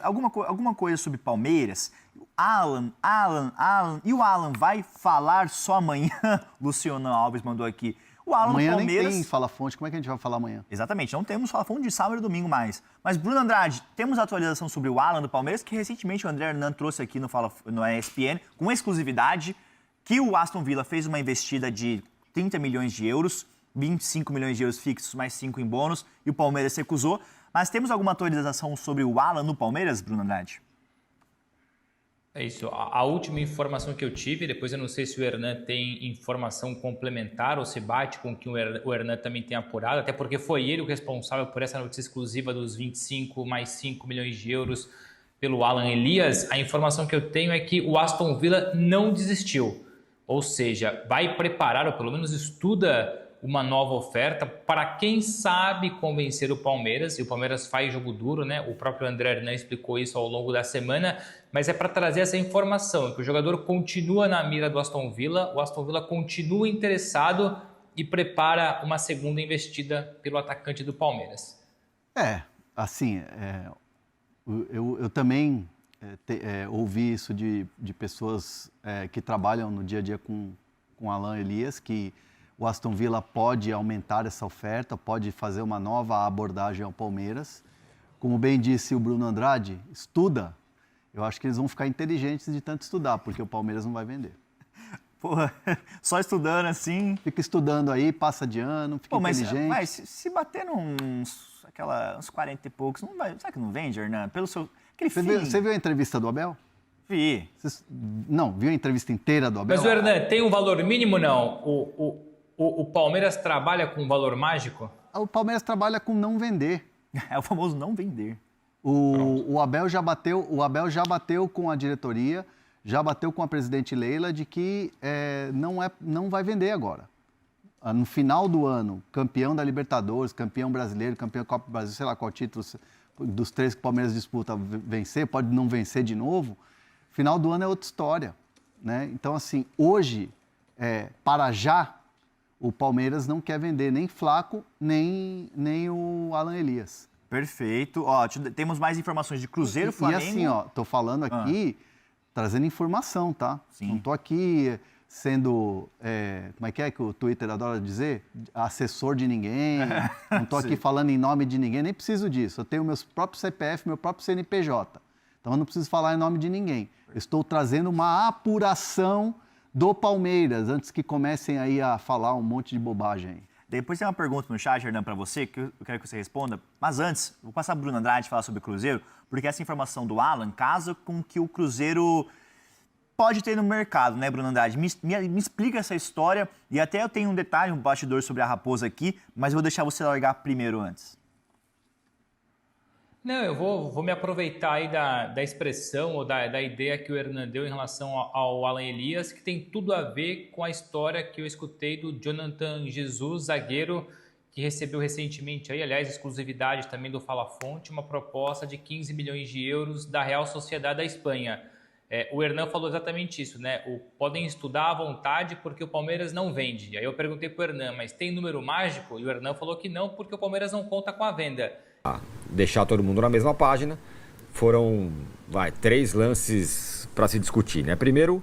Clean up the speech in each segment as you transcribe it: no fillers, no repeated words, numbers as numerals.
alguma coisa sobre Palmeiras? Alan. E o Alan vai falar só amanhã? Luciano Alves mandou aqui. O Alan amanhã do Palmeiras... nem tem Fala Fonte, como é que a gente vai falar amanhã? Exatamente, não temos Fala Fonte de sábado e domingo mais. Mas, Bruno Andrade, temos atualização sobre o Alan do Palmeiras, que recentemente o André Hernan trouxe aqui no ESPN, com exclusividade, que o Aston Villa fez uma investida de 30 milhões de euros, 25 milhões de euros fixos, mais 5 em bônus, e o Palmeiras se recusou. Mas temos alguma atualização sobre o Alan no Palmeiras, Bruno Andrade? É isso. A última informação que eu tive, depois eu não sei se o Hernan tem informação complementar ou se bate com o que o Hernan também tem apurado, até porque foi ele o responsável por essa notícia exclusiva dos 25 mais 5 milhões de euros pelo Alan Elias. A informação que eu tenho é que o Aston Villa não desistiu, ou seja, vai preparar, ou pelo menos estuda uma nova oferta para, quem sabe, convencer o Palmeiras. E o Palmeiras faz jogo duro, né? O próprio André Hernan explicou isso ao longo da semana, mas é para trazer essa informação, que o jogador continua na mira do Aston Villa, o Aston Villa continua interessado e prepara uma segunda investida pelo atacante do Palmeiras. Eu também ouvi isso de pessoas que trabalham no dia a dia com Alan Elias, que o Aston Villa pode aumentar essa oferta, pode fazer uma nova abordagem ao Palmeiras. Como bem disse o Bruno Andrade, estuda. Eu acho que eles vão ficar inteligentes de tanto estudar, porque o Palmeiras não vai vender. Porra, só estudando assim... Fica estudando aí, passa de ano, fica inteligente. Mas se bater uns 40 e poucos, não vai, será que não vende, Hernan? Pelo seu... Você viu a entrevista do Abel? Vi. Não, viu a entrevista inteira do Abel? Mas o Hernan, tem um valor mínimo, não? O Palmeiras trabalha com valor mágico? O Palmeiras trabalha com não vender. É o famoso não vender. O Abel já bateu com a diretoria, já bateu com a presidente Leila de que não vai vender agora. No final do ano, campeão da Libertadores, campeão brasileiro, campeão da Copa do Brasil, sei lá qual título dos 3 que o Palmeiras disputa vencer, pode não vencer de novo. Final do ano é outra história, né? Então, assim, hoje, para já, o Palmeiras não quer vender nem Flaco, nem o Alan Elias. Perfeito. Ó, temos mais informações de Cruzeiro, Flamengo... E assim, ó, tô falando aqui, trazendo informação, tá? Sim. Não tô aqui sendo, como é que o Twitter adora dizer? Assessor de ninguém. Não tô aqui falando em nome de ninguém, nem preciso disso. Eu tenho meus próprios CPF, meu próprio CNPJ. Então eu não preciso falar em nome de ninguém. Eu estou trazendo uma apuração do Palmeiras, antes que comecem aí a falar um monte de bobagem. Depois tem uma pergunta no chat, Hernan, para você, que eu quero que você responda. Mas antes, vou passar para o Bruno Andrade falar sobre o Cruzeiro, porque essa informação do Alan casa com que o Cruzeiro pode ter no mercado, né, Bruno Andrade? Me explica essa história, e até eu tenho um detalhe, um bastidor sobre a Raposa aqui, mas eu vou deixar você largar primeiro antes. Não, eu vou me aproveitar aí da expressão ou da ideia que o Hernan deu em relação ao Alan Elias, que tem tudo a ver com a história que eu escutei do Jonathan Jesus, zagueiro, que recebeu recentemente, aí, aliás, exclusividade também do Fala Fonte, uma proposta de 15 milhões de euros da Real Sociedade da Espanha. O Hernan falou exatamente isso, né? Podem estudar à vontade porque o Palmeiras não vende. Aí eu perguntei para o Hernan, mas tem número mágico? E o Hernan falou que não, porque o Palmeiras não conta com a venda. Deixar todo mundo na mesma página, foram 3 lances para se discutir, né? Primeiro,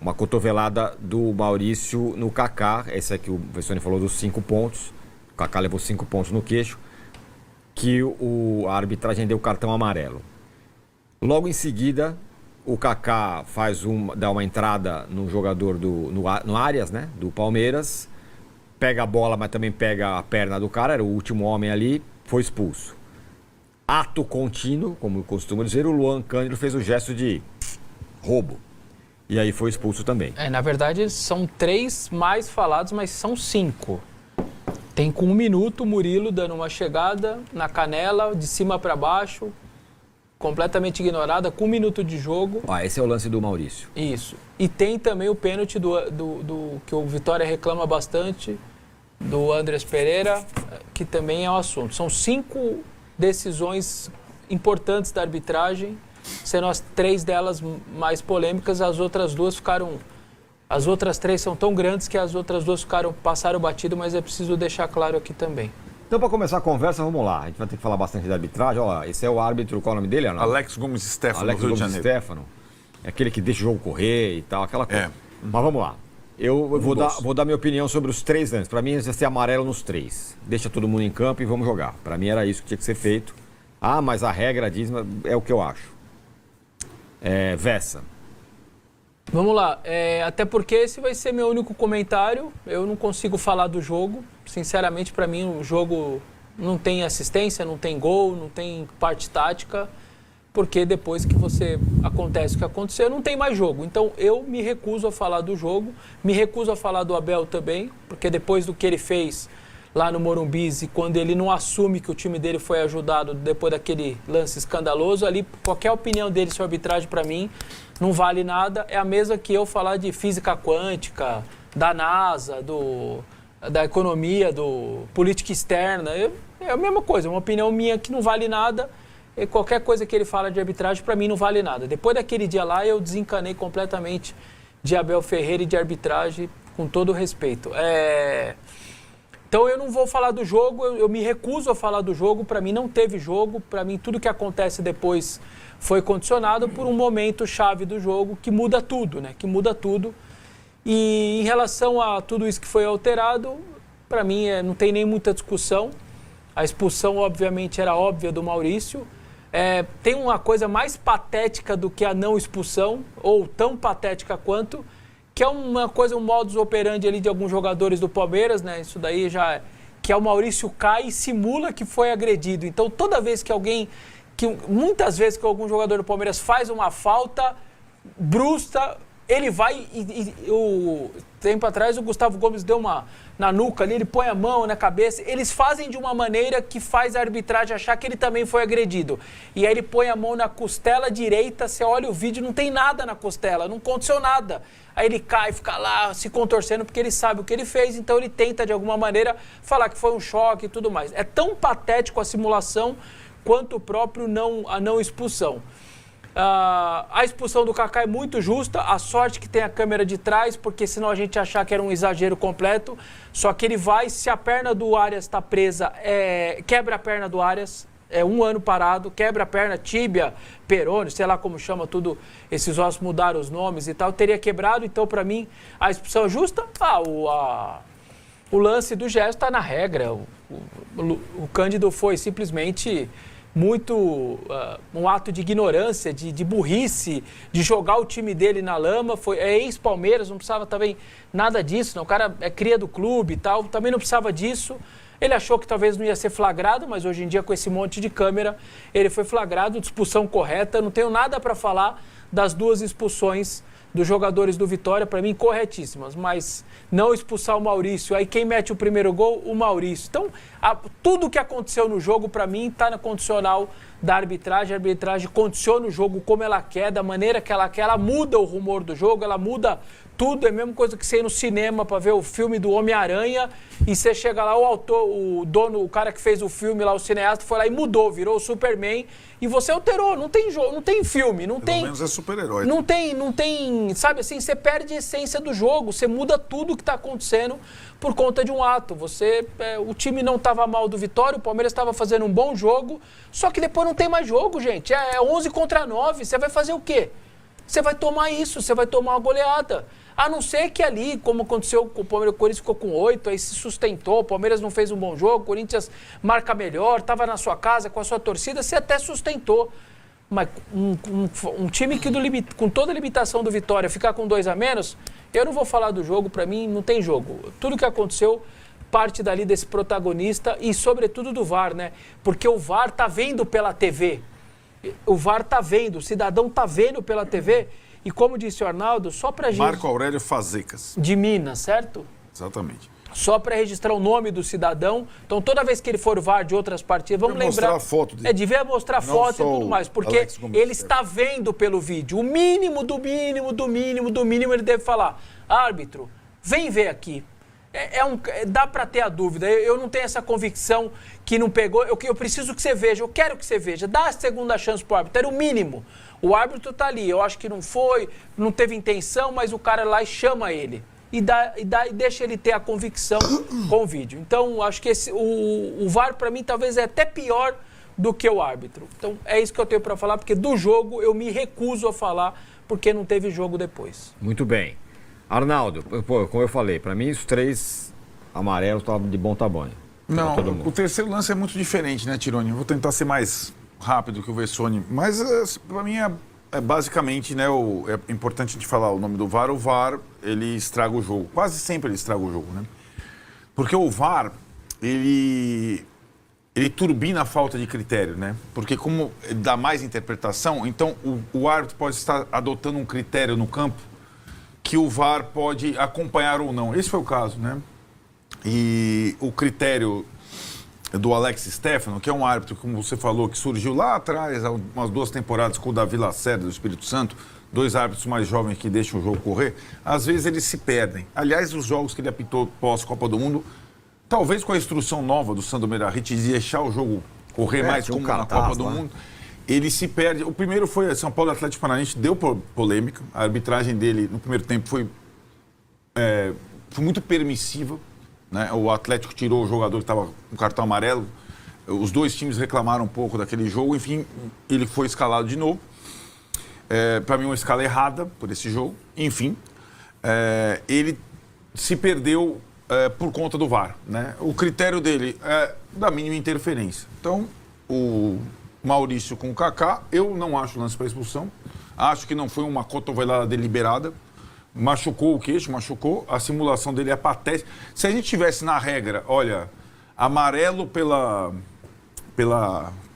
uma cotovelada do Maurício no Kaká, esse aqui o Vessone falou dos 5 pontos, o Kaká levou 5 pontos no queixo, que a arbitragem deu cartão amarelo. Logo em seguida, o Kaká dá uma entrada no jogador no Arias, né? Do Palmeiras, pega a bola, mas também pega a perna do cara, era o último homem ali, foi expulso. Ato contínuo, como costumo dizer, o Luan Cândido fez o gesto de roubo. E aí foi expulso também. Na verdade, são 3 mais falados, mas são 5. Tem com 1 minuto o Murilo dando uma chegada na canela, de cima para baixo, completamente ignorada, com 1 minuto de jogo. Esse é o lance do Maurício. Isso. E tem também o pênalti que o Vitória reclama bastante, do Andrés Pereira, que também é um assunto. São 5 decisões importantes da arbitragem, sendo as 3 delas mais polêmicas, as outras 2 ficaram... As outras 3 são tão grandes que as outras 2 passaram batido, mas é preciso deixar claro aqui também. Então, para começar a conversa, vamos lá. A gente vai ter que falar bastante da arbitragem. Ó, esse é o árbitro, qual é o nome dele, Arnaldo? Alex Gomes Stefano, Alex do Rio de Gomes Janeiro. Stefano. É aquele que deixa o jogo correr e tal, aquela coisa. É. Mas vamos lá. Eu vou dar minha opinião sobre os 3 lances. Para mim, ia ser amarelo nos 3. Deixa todo mundo em campo e vamos jogar. Para mim, era isso que tinha que ser feito. Ah, mas a regra diz, é o que eu acho. Vessa. Vamos lá, até porque esse vai ser meu único comentário. Eu não consigo falar do jogo. Sinceramente, para mim, o jogo não tem assistência, não tem gol, não tem parte tática, porque depois que acontece o que aconteceu, não tem mais jogo. Então, eu me recuso a falar do jogo, me recuso a falar do Abel também, porque depois do que ele fez lá no Morumbi, quando ele não assume que o time dele foi ajudado depois daquele lance escandaloso, ali qualquer opinião dele sobre arbitragem, para mim, não vale nada. É a mesma que eu falar de física quântica, da NASA, da economia, do política externa. É a mesma coisa, é uma opinião minha que não vale nada. E qualquer coisa que ele fala de arbitragem, para mim, não vale nada. Depois daquele dia lá, eu desencanei completamente de Abel Ferreira e de arbitragem, com todo o respeito. Então, eu não vou falar do jogo, eu me recuso a falar do jogo. Para mim, não teve jogo. Para mim, tudo que acontece depois foi condicionado por um momento chave do jogo que muda tudo, né? Que muda tudo. E em relação a tudo isso que foi alterado, para mim, não tem nem muita discussão. A expulsão, obviamente, era óbvia do Maurício. Tem uma coisa mais patética do que a não expulsão, ou tão patética quanto, que é uma coisa, um modus operandi ali de alguns jogadores do Palmeiras, né? Isso daí já que é o Maurício cai e simula que foi agredido. Então, toda vez que muitas vezes que algum jogador do Palmeiras faz uma falta brusca, ele vai tempo atrás o Gustavo Gomes deu uma na nuca ali, ele põe a mão na cabeça, eles fazem de uma maneira que faz a arbitragem achar que ele também foi agredido. E aí ele põe a mão na costela direita, você olha o vídeo, não tem nada na costela, não aconteceu nada. Aí ele cai, fica lá se contorcendo porque ele sabe o que ele fez, então ele tenta de alguma maneira falar que foi um choque e tudo mais. É tão patético a simulação quanto o próprio a não expulsão. A expulsão do Kaká é muito justa, a sorte que tem a câmera de trás, porque senão a gente achar que era um exagero completo, só que ele vai, se a perna do Arias está presa, quebra a perna do Arias, 1 ano parado, quebra a perna, tíbia, perônio, sei lá como chama tudo, esses ossos mudaram os nomes e tal, teria quebrado, então para mim a expulsão é justa. O lance do gesto está na regra, o Cândido foi simplesmente muito um ato de ignorância, de burrice, de jogar o time dele na lama. É ex-Palmeiras, não precisava também nada disso, não. O cara é cria do clube e tal, também não precisava disso. Ele achou que talvez não ia ser flagrado, mas hoje em dia com esse monte de câmera, ele foi flagrado, expulsão correta. Não tenho nada para falar das 2 expulsões dos jogadores do Vitória, para mim, corretíssimas, mas não expulsar o Maurício. Aí quem mete o primeiro gol? O Maurício. Então, tudo o que aconteceu no jogo, para mim, está na condicional da arbitragem. A arbitragem condiciona o jogo como ela quer, da maneira que ela quer. Ela muda o rumor do jogo, ela muda tudo. É a mesma coisa que você ir no cinema para ver o filme do Homem-Aranha e você chega lá, o cara que fez o filme lá, o cineasta, foi lá e mudou, virou o Superman e você alterou. Não tem jogo, não tem filme, não tem... Pelo menos é super-herói. Não tem, sabe assim, você perde a essência do jogo, você muda tudo que está acontecendo por conta de um ato. O time não estava mal do Vitória, o Palmeiras estava fazendo um bom jogo, só que depois não tem mais jogo, gente. É 11 contra 9, você vai fazer o quê? Você vai tomar isso, você vai tomar uma goleada. A não ser que ali, como aconteceu com o Palmeiras, o Corinthians ficou com 8, aí se sustentou, o Palmeiras não fez um bom jogo, o Corinthians marca melhor, estava na sua casa, com a sua torcida, você até sustentou. Mas um time que com toda a limitação do Vitória ficar com 2 a menos, eu não vou falar do jogo, para mim não tem jogo. Tudo que aconteceu parte dali desse protagonista e sobretudo do VAR, né? Porque o VAR tá vendo pela TV. O VAR tá vendo, o cidadão tá vendo pela TV. E como disse o Arnaldo, só para Marco Aurélio Fazecas. De Minas, certo? Exatamente. Só para registrar o nome do cidadão. Então, toda vez que ele for VAR de outras partidas, vamos lembrar... mostrar a foto dele. Devia mostrar foto e tudo mais, porque ele está vendo pelo vídeo. O mínimo do mínimo do mínimo do mínimo ele deve falar. Árbitro, vem ver aqui. Dá para ter a dúvida. Eu não tenho essa convicção que não pegou. Eu preciso que você veja, eu quero que você veja. Dá a segunda chance pro árbitro, era o mínimo. O árbitro tá ali, eu acho que não foi, não teve intenção, mas o cara lá chama ele. e deixa ele ter a convicção com o vídeo. Então, acho que o VAR, para mim, talvez é até pior do que o árbitro. Então, é isso que eu tenho para falar, porque do jogo eu me recuso a falar, porque não teve jogo depois. Muito bem. Arnaldo, como eu falei, para mim os 3 amarelos estavam de bom tamanho. Não, o terceiro lance é muito diferente, né, Tironi? Vou tentar ser mais rápido que o Vessone, mas para mim é basicamente, né, é importante a gente falar o nome do VAR. O VAR, ele estraga o jogo. Quase sempre ele estraga o jogo, né? Porque o VAR, ele turbina a falta de critério, né? Porque como dá mais interpretação, então o árbitro pode estar adotando um critério no campo que o VAR pode acompanhar ou não. Esse foi o caso, né? E o critério do Alex Stefano, que é um árbitro, como você falou, que surgiu lá atrás, há umas 2 temporadas com o Davi Lacerda, do Espírito Santo, 2 árbitros mais jovens que deixam o jogo correr, às vezes eles se perdem. Aliás, os jogos que ele apitou pós-Copa do Mundo, talvez com a instrução nova do Sandro Meirahit de deixar o jogo correr mais como na Copa do Mundo, ele se perde. O primeiro foi São Paulo Atlético Paranaense, deu polêmica, a arbitragem dele no primeiro tempo foi muito permissiva. Né? O Atlético tirou o jogador que estava com cartão amarelo. Os 2 times reclamaram um pouco daquele jogo. Enfim, ele foi escalado de novo. Para mim, uma escala errada por esse jogo. Enfim, ele se perdeu por conta do VAR. Né? O critério dele é da mínima interferência. Então, o Maurício com o Kaká, eu não acho lance para expulsão. Acho que não foi uma cotovelada deliberada. Machucou o queixo, machucou. A simulação dele é patética. Se a gente tivesse na regra, olha, amarelo pela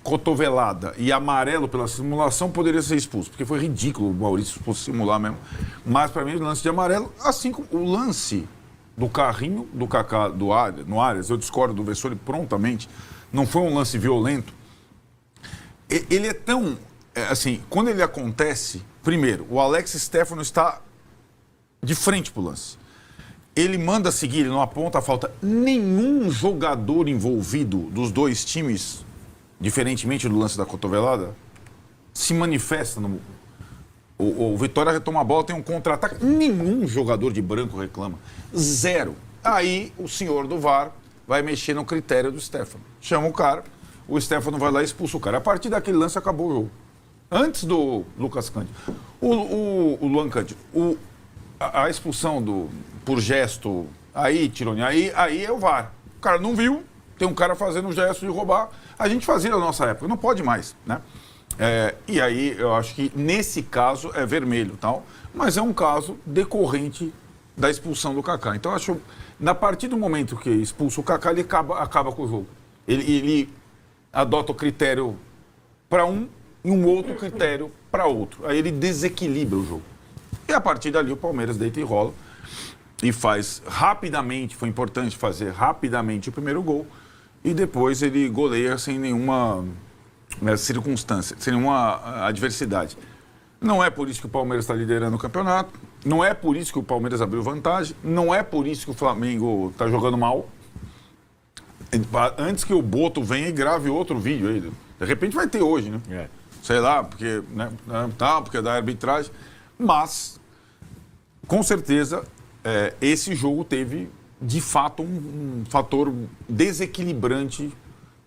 cotovelada e amarelo pela simulação, poderia ser expulso. Porque foi ridículo o Maurício fosse simular mesmo. Mas, para mim, o lance de amarelo, assim como o lance do carrinho do Kaká no Arias, eu discordo do Vessone prontamente, não foi um lance violento. Ele é tão... assim, quando ele acontece, primeiro, o Alex Stefano está de frente pro lance. Ele manda seguir, ele não aponta a falta. Nenhum jogador envolvido dos 2 times, diferentemente do lance da cotovelada, se manifesta. O Vitória retoma a bola, tem um contra-ataque. Nenhum jogador de branco reclama. 0. Aí o senhor do VAR vai mexer no critério do Stefano. Chama o cara, o Stefano vai lá e expulsa o cara. A partir daquele lance acabou o jogo. Antes do Lucas Cândido. O Luan Cândido, a expulsão por gesto, aí, Tironi, aí é o VAR. O cara não viu, tem um cara fazendo o gesto de roubar. A gente fazia na nossa época, não pode mais, né? E aí eu acho que nesse caso é vermelho, tal, mas é um caso decorrente da expulsão do Kaká. Então eu acho, na partir do momento que expulsa o Kaká, ele acaba com o jogo. Ele adota o critério para um e um outro critério para outro. Aí ele desequilibra o jogo. E a partir dali o Palmeiras deita e rola e faz rapidamente, foi importante fazer rapidamente o primeiro gol e depois ele goleia sem nenhuma circunstância, sem nenhuma adversidade. Não é por isso que o Palmeiras está liderando o campeonato, não é por isso que o Palmeiras abriu vantagem, não é por isso que o Flamengo está jogando mal. Antes que o Boto venha e grave outro vídeo aí, de repente vai ter hoje, né? Sei lá, porque, né, porque é da arbitragem. Mas, com certeza, esse jogo teve, de fato, um fator desequilibrante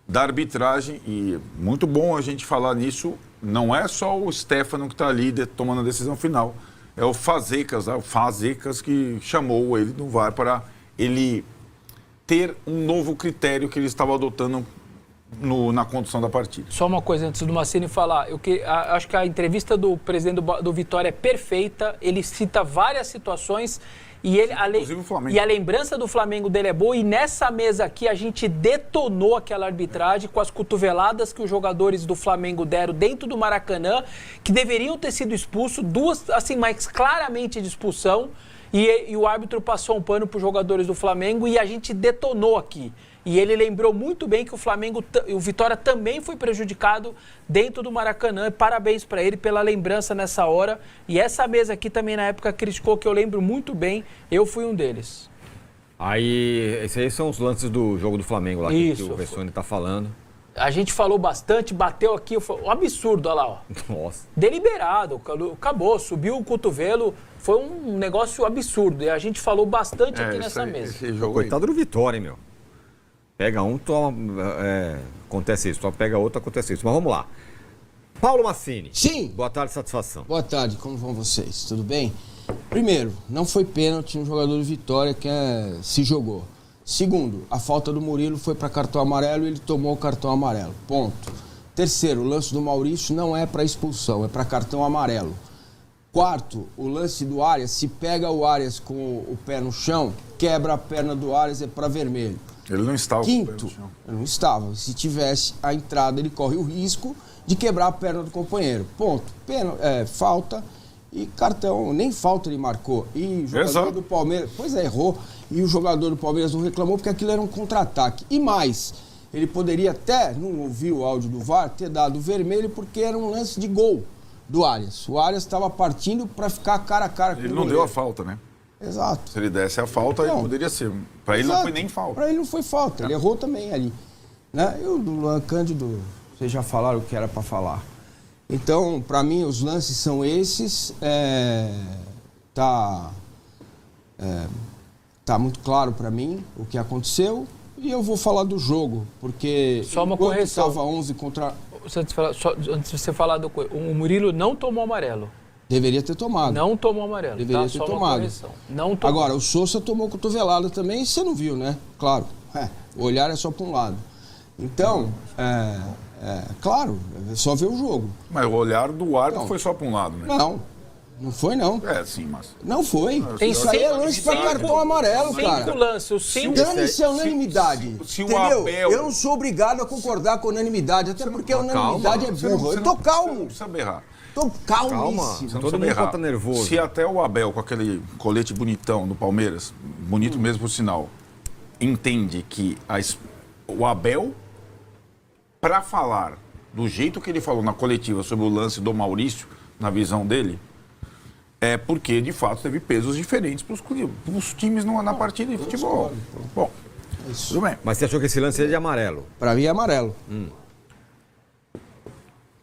da arbitragem. E muito bom a gente falar nisso. Não é só o Stefano que está ali tomando a decisão final. É o Fazecas que chamou ele no VAR para ele ter um novo critério que ele estava adotando na condução da partida. Só uma coisa antes do Massini falar. Acho que a entrevista do presidente do Vitória é perfeita. Ele cita várias situações e inclusive o Flamengo. E a lembrança do Flamengo dele é boa. E nessa mesa aqui a gente detonou aquela arbitragem com as cotoveladas que os jogadores do Flamengo deram dentro do Maracanã, que deveriam ter sido expulsos, 2 assim, mais claramente de expulsão. E o árbitro passou um pano para os jogadores do Flamengo e a gente detonou aqui. E ele lembrou muito bem que o Vitória também foi prejudicado dentro do Maracanã. Parabéns para ele pela lembrança nessa hora. E essa mesa aqui também na época criticou, que eu lembro muito bem. Eu fui um deles. Aí, esses aí são os lances do jogo do Flamengo lá que Isso. o Vessone está falando. A gente falou bastante, bateu aqui, um absurdo, olha lá, ó. Nossa. Deliberado, acabou, subiu o cotovelo, foi um negócio absurdo. E a gente falou bastante aqui nessa mesa. Esse jogo Coitado do Vitória, hein, meu? Pega um, toma, acontece isso. Pega outro, acontece isso. Mas vamos lá. Paulo Massini. Sim. Boa tarde, satisfação. Boa tarde, como vão vocês? Tudo bem? Primeiro, não foi pênalti no jogador do Vitória que se jogou. Segundo, a falta do Murilo foi para cartão amarelo e ele tomou o cartão amarelo. Ponto. Terceiro, o lance do Maurício não é para expulsão, é para cartão amarelo. Quarto, o lance do Arias, se pega o Arias com o pé no chão, quebra a perna do Arias, é para vermelho. Ele não estava com o pé Quinto, no chão. ele não estava. Se tivesse a entrada, ele corre o risco de quebrar a perna do companheiro. Ponto. Falta e cartão. Nem falta ele marcou. E o jogador Exato. do Palmeiras... Pois é, errou. E o jogador do Palmeiras não reclamou porque aquilo era um contra-ataque. E mais, ele poderia até, não ouviu o áudio do VAR, ter dado vermelho porque era um lance de gol do Arias. O Arias estava partindo para ficar cara a cara com Ele o não goleiro. deu a falta, né? Exato. Se ele desse a falta, ele Não. poderia ser. Para ele não foi nem falta. Para ele não foi falta, ele errou também ali. Né? E o Luan Cândido, vocês já falaram o que era para falar. Então, para mim, os lances são esses. Tá muito claro para mim o que aconteceu. E eu vou falar do jogo, porque Só uma enquanto correção. estava 11 contra... Antes de você falar do coisa, o Murilo não tomou amarelo. Deveria ter tomado. Não tomou amarelo. Deveria tá? ter Só uma tomado. correção. Não tomou. Agora, o Sousa tomou cotovelada também, você não viu, né? Claro. O olhar é só para um lado. Então, claro, é só ver o jogo. Mas o olhar do árbitro Não. foi só para um lado, né? Não foi, não. Sim, mas... Não foi. Tem Isso aí é cinco- lance para cinco- cartão amarelo, cara. 5 lances, os 5. Dane-se a unanimidade. se o entendeu? Abel- Eu não sou obrigado a concordar com a unanimidade, até porque a unanimidade é Você não- burra. você Eu não- tô Você não calmo. precisa berrar. Tô calmíssimo. Você não Todo precisa mundo berrar. tá nervoso. Se até o Abel, com aquele colete bonitão do Palmeiras, bonito mesmo por sinal, entende que o Abel, para falar do jeito que ele falou na coletiva sobre o lance do Maurício, na visão dele, é porque, de fato, teve pesos diferentes para os times na partida de futebol. Bom, tudo bem. Mas você achou que esse lance é de amarelo? Pra mim é amarelo.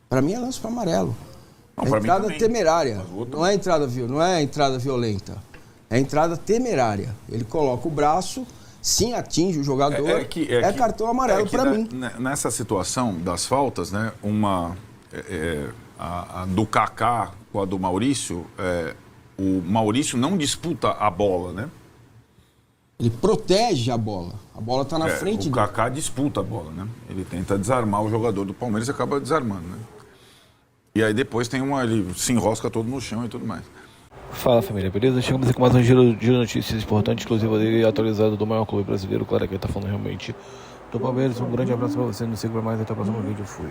Pra mim é lance para amarelo. Não, É pra mim entrada também. temerária. Mas o outro- Não é entrada violenta. É entrada temerária. Ele coloca o braço, sim atinge o jogador. É cartão amarelo para mim. Nessa situação das faltas, né, a do Kaká com a do Maurício, o Maurício não disputa a bola, né? Ele protege a bola. A bola está na frente o dele. Kaká disputa a bola, né? Ele tenta desarmar o jogador do Palmeiras e acaba desarmando, né? E aí depois ele se enrosca todo no chão e tudo mais. Fala família, beleza? Chegamos aqui com mais um giro de notícias importantes, exclusiva e atualizado do maior clube brasileiro. Claro que ele tá falando realmente do Palmeiras. Um grande abraço pra você, não siga por mais, até o próximo vídeo. Fui.